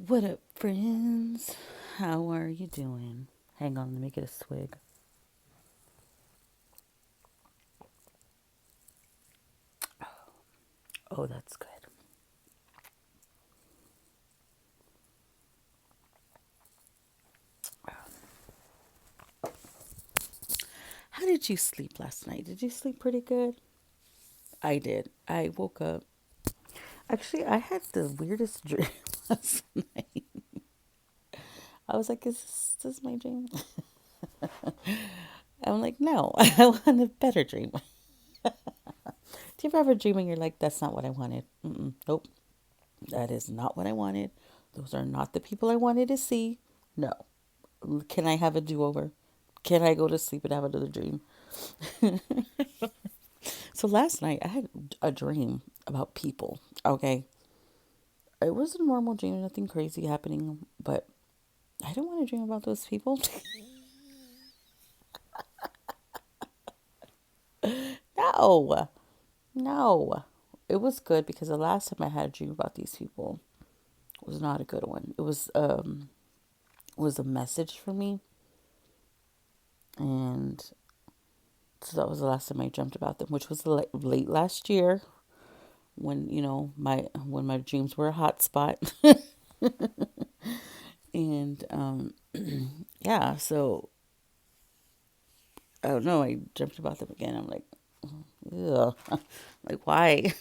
What up, friends? How are you doing? Hang on, let me get a swig. Oh, that's good. How did you sleep last night? Did you sleep pretty good? I did. I woke up. Actually, I had the weirdest dream last night. I was like, is this my dream? I'm like, no, I want a better dream. Do you ever have a dream and you're like, that's not what I wanted? Nope, that is not what I wanted. Those are not the people I wanted to see. No. Can I have a do over? Can I go to sleep and have another dream? So last night I had a dream about people. Okay. It was a normal dream, nothing crazy happening, but I don't want to dream about those people. No. No. It was good because the last time I had a dream about these people was not a good one. It was a message for me, and so that was the last time I dreamt about them, which was late last year when my dreams were a hot spot. And yeah, so I don't know. I dreamt about them again. I'm like, ugh, like why?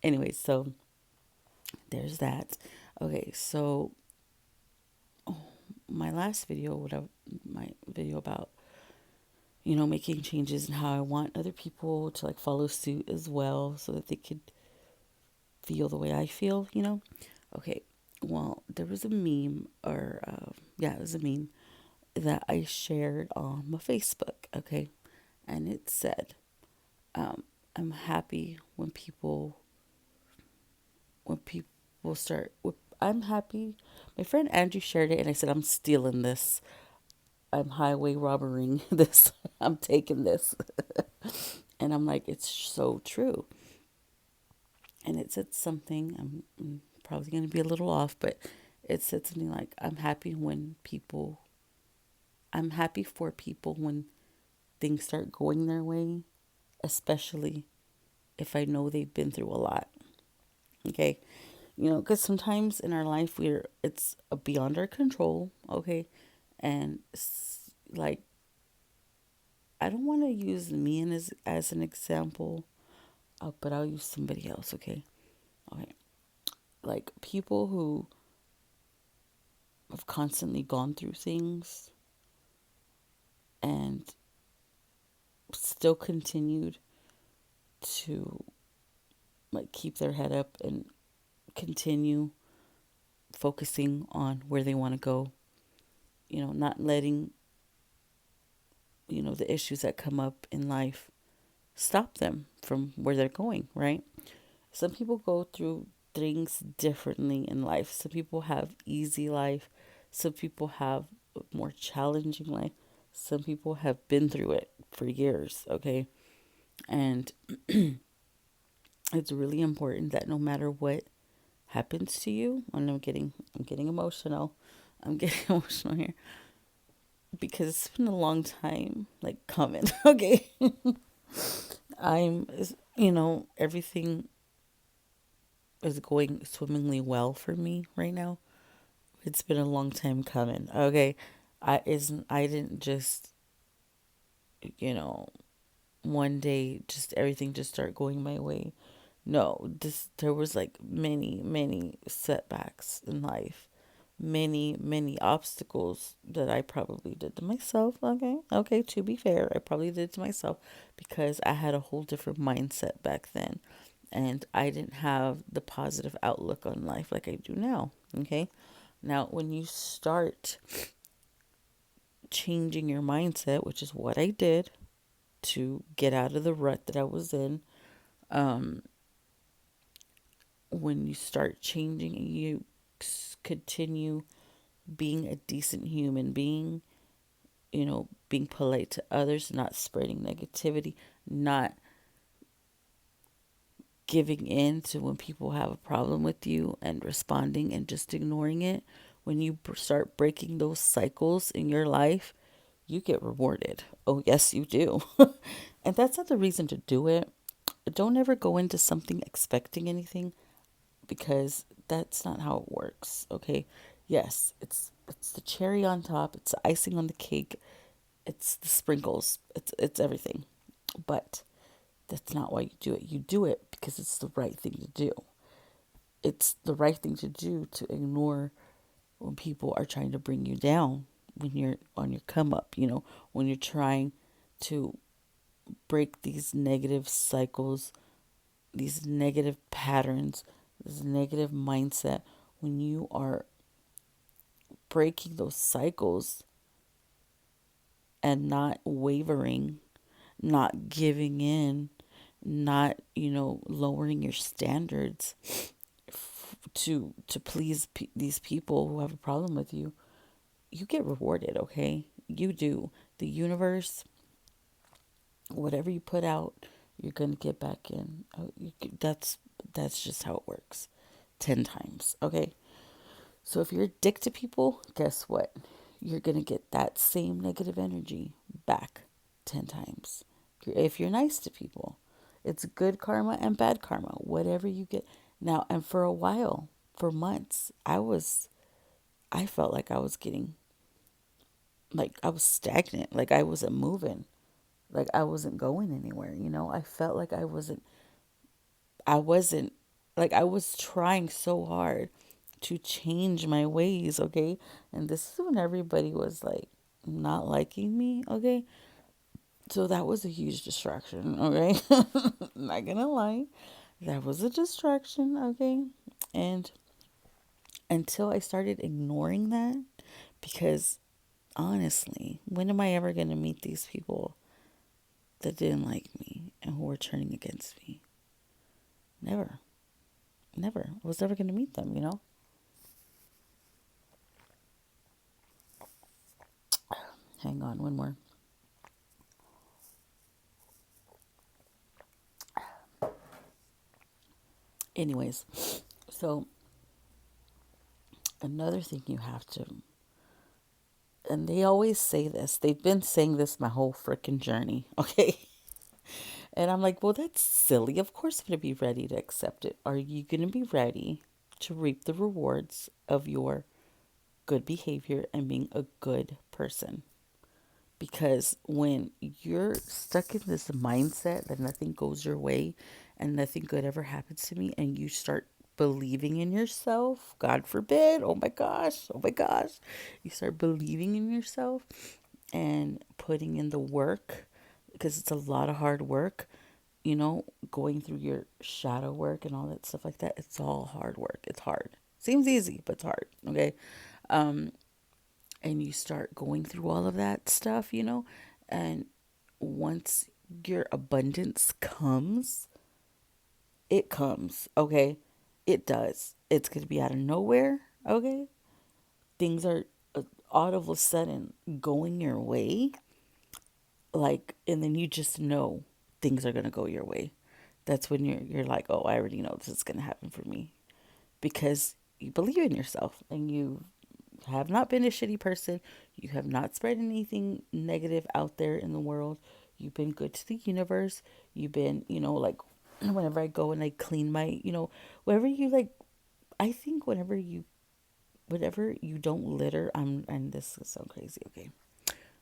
Anyway, so there's that. Okay, so my last video, my video about making changes and how I want other people to like follow suit as well, so that they could feel the way I feel. Okay, well, there was a meme, or yeah, it was a meme that I shared on my Facebook. Okay, and it said, "I'm happy when people start. I'm happy." My friend Andrew shared it, and I said, "I'm stealing this. I'm highway robbering this. I'm taking this." And I'm like, it's so true. And it said something. I'm probably going to be a little off, but it said something like, I'm happy for people when things start going their way, especially if I know they've been through a lot. Okay. Because sometimes in our life, it's beyond our control. Okay. And like, I don't want to use me as an example, but I'll use somebody else. Okay. Okay. Like people who have constantly gone through things and still continued to like keep their head up and continue focusing on where they want to go, not letting, the issues that come up in life stop them from where they're going, right? Some people go through things differently in life. Some people have easy life. Some people have a more challenging life. Some people have been through it for years, okay? And it's really important that no matter what happens to you, and I'm getting emotional. I'm getting emotional here because it's been a long time like coming, okay? I'm everything is going swimmingly well for me right now. It's been a long time coming, okay? I didn't just, you know, one day just everything just start going my way. No, this there was like many setbacks in life, many obstacles that I probably did to myself. Okay, okay. To be fair, I probably did to myself because I had a whole different mindset back then, and I didn't have the positive outlook on life like I do now. Okay, now when you start changing your mindset, which is what I did to get out of the rut that I was in, when you start changing and you continue being a decent human being, being polite to others, not spreading negativity, not giving in to when people have a problem with you and responding and just ignoring it, when you start breaking those cycles in your life, you get rewarded. Oh, yes, you do. And that's not the reason to do it. Don't ever go into something expecting anything, because that's not how it works. Okay? Yes, it's the cherry on top, it's the icing on the cake, it's the sprinkles, it's everything. But that's not why you do it. You do it because it's the right thing to do. It's the right thing to do to ignore when people are trying to bring you down, when you're on your come up, when you're trying to break these negative cycles, these negative patterns, this negative mindset. When you are breaking those cycles and not wavering, not giving in, not, lowering your standards to please these people who have a problem with you, you get rewarded, okay? You do. The universe, whatever you put out, you're going to get back in. That's just how it works. 10 times, okay? So if you're a dick to people, guess what? You're going to get that same negative energy back 10 times. If you're nice to people, it's good karma and bad karma, whatever you get. Now, and for a while, for months, I felt like I was getting, like I was stagnant, like I wasn't moving, like I wasn't going anywhere, I felt like I wasn't, like I was trying so hard to change my ways, okay? And this is when everybody was like not liking me, okay? So that was a huge distraction, okay? Not gonna lie. That was a distraction, okay? And until I started ignoring that, because honestly, when am I ever gonna meet these people that didn't like me and who were turning against me? Never. Never. I was never gonna meet them. Hang on, one more. Anyways, so another thing you have to, and they always say this, they've been saying this my whole freaking journey, okay? And I'm like, well, that's silly. Of course I'm going to be ready to accept it. Are you going to be ready to reap the rewards of your good behavior and being a good person? Because when you're stuck in this mindset that nothing goes your way and nothing good ever happens to me, and you start believing in yourself, God forbid, oh my gosh, you start believing in yourself and putting in the work, because it's a lot of hard work, going through your shadow work and all that stuff like that. It's all hard work. It's hard. Seems easy, but it's hard. Okay. And you start going through all of that stuff, and once your abundance comes, it comes, okay? It does. It's going to be out of nowhere, okay? Things are all of a sudden going your way, like, and then you just know things are going to go your way. That's when you're like, oh, I already know this is going to happen for me, because you believe in yourself and you have not been a shitty person. You have not spread anything negative out there in the world. You've been good to the universe. You've been, like, whenever I go and I clean my, wherever you like, I think whenever you don't litter, and this is so crazy, okay?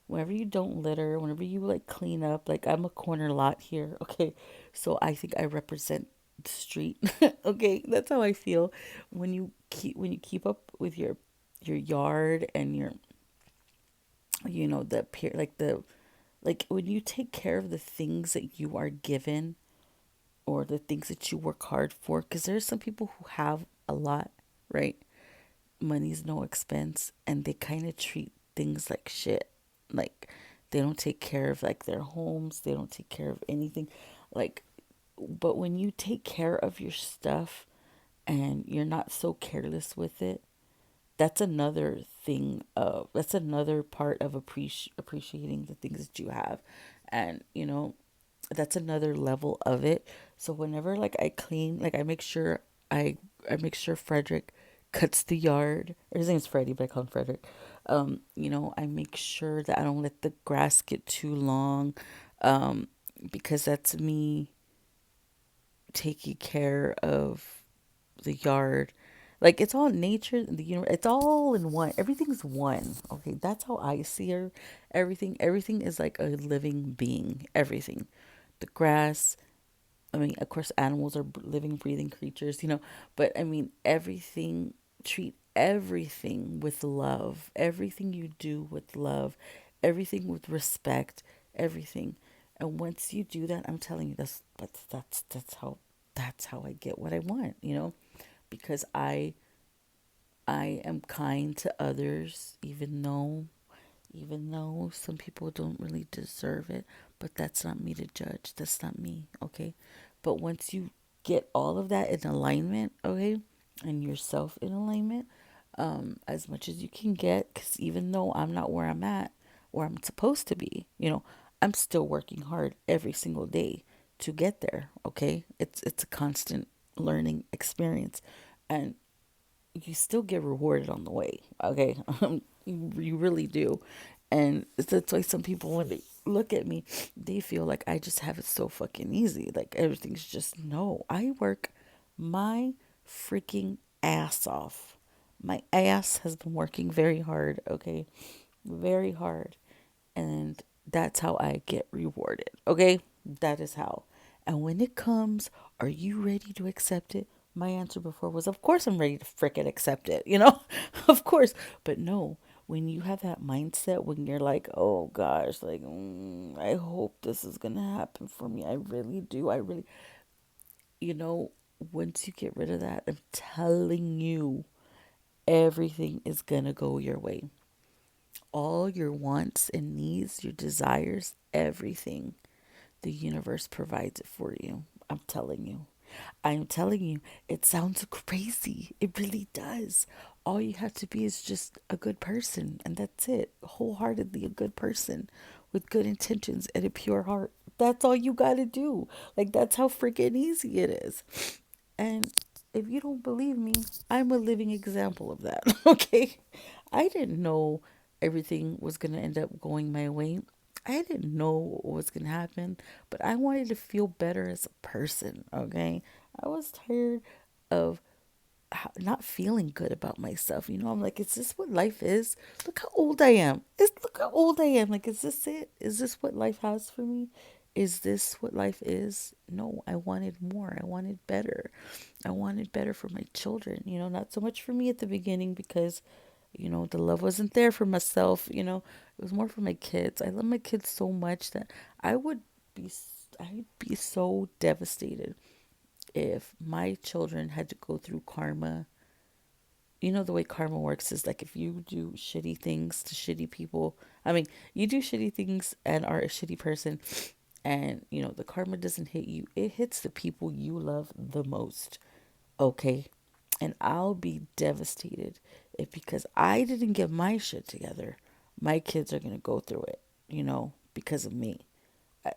Whenever you don't litter, whenever you like clean up, like I'm a corner lot here, okay? So I think I represent the street. Okay, that's how I feel. When you keep up with your yard and your, the peer, like when you take care of the things that you are given, or the things that you work hard for, because there's some people who have a lot, right? Money's no expense, and they kind of treat things like shit. Like, they don't take care of like their homes, they don't take care of anything, like. But when you take care of your stuff and you're not so careless with it, that's another thing of that's another part of appreciating the things that you have. And That's another level of it. So whenever like I clean, like I I make sure Frederick cuts the yard. Or his name's Freddie, but I call him Frederick. I make sure that I don't let the grass get too long, um, because that's me taking care of the yard. Like it's all nature, the universe. It's all in one. Everything's one. Okay, that's how I see her. Everything is like a living being. Everything, the grass. I mean, of course, animals are living, breathing creatures. But I mean, everything. Treat everything with love. Everything you do with love. Everything with respect. Everything. And once you do that, I'm telling you, that's how I get what I want. Because I am kind to others, even though some people don't really deserve it, but that's not me to judge. That's not me, okay? But once you get all of that in alignment, okay, and yourself in alignment, as much as you can get, because even though I'm not where I'm at, where I'm supposed to be, I'm still working hard every single day to get there, okay? It's a constant learning experience. And you still get rewarded on the way. Okay, you really do, and that's why some people when they look at me, they feel like I just have it so fucking easy. Like everything's just no. I work my freaking ass off. My ass has been working very hard. Okay, very hard, and that's how I get rewarded. Okay, that is how. And when it comes, are you ready to accept it? My answer before was, of course, I'm ready to frickin' accept it, of course. But no, when you have that mindset, when you're like, oh gosh, like, I hope this is gonna happen for me. I really do. I really, you know, once you get rid of that, I'm telling you, everything is gonna go your way. All your wants and needs, your desires, everything. The universe provides it for you. I'm telling you. I'm telling you, it sounds crazy. It really does. All you have to be is just a good person, and that's it. Wholeheartedly a good person with good intentions and a pure heart. That's all you got to do. Like, that's how freaking easy it is. And if you don't believe me, I'm a living example of that. Okay. I didn't know everything was going to end up going my way. I didn't know what was going to happen, but I wanted to feel better as a person. Okay. I was tired of not feeling good about myself. I'm like, is this what life is? Look how old I am. Look how old I am. Like, is this it? Is this what life has for me? Is this what life is? No, I wanted more. I wanted better. I wanted better for my children. Not so much for me at the beginning because, the love wasn't there for myself. It was more for my kids. I love my kids so much that I would be, I'd be so devastated if my children had to go through karma. The way karma works is like if you do shitty things to shitty people, I mean, you do shitty things and are a shitty person, and the karma doesn't hit you, it hits the people you love the most. Okay. And I'll be devastated if because I didn't get my shit together, my kids are going to go through it, because of me.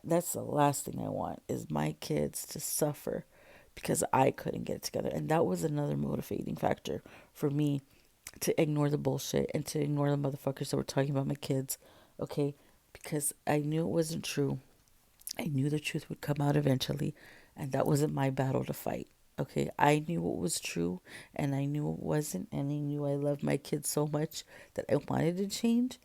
That's the last thing I want is my kids to suffer because I couldn't get it together. And that was another motivating factor for me to ignore the bullshit and to ignore the motherfuckers that were talking about my kids. Okay? Because I knew it wasn't true. I knew the truth would come out eventually, and that wasn't my battle to fight. Okay, I knew what was true, and I knew it wasn't, and I knew I loved my kids so much that I wanted to change.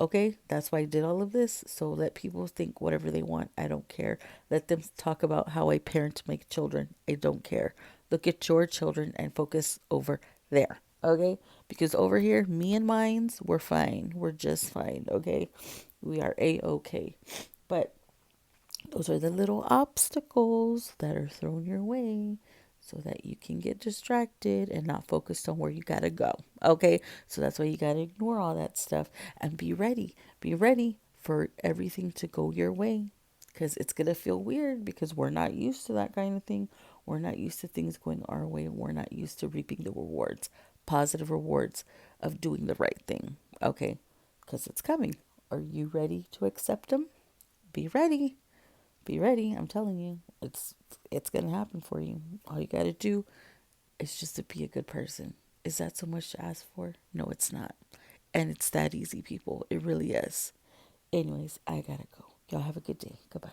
Okay, that's why I did all of this. So let people think whatever they want. I don't care. Let them talk about how I parent my children. I don't care. Look at your children and focus over there. Okay, because over here, me and mines, we're fine. We're just fine. Okay, we are a okay. But those are the little obstacles that are thrown your way so that you can get distracted and not focused on where you got to go. Okay? So that's why you got to ignore all that stuff and be ready. Be ready for everything to go your way because it's going to feel weird because we're not used to that kind of thing. We're not used to things going our way. We're not used to reaping the rewards, positive rewards of doing the right thing. Okay? Because it's coming. Are you ready to accept them? Be ready. Be ready. I'm telling you, it's gonna happen for you. All you gotta do is just to be a good person. Is that so much to ask for? No, it's not. And it's that easy, people. It really is. Anyways, I gotta go. Y'all have a good day. Goodbye.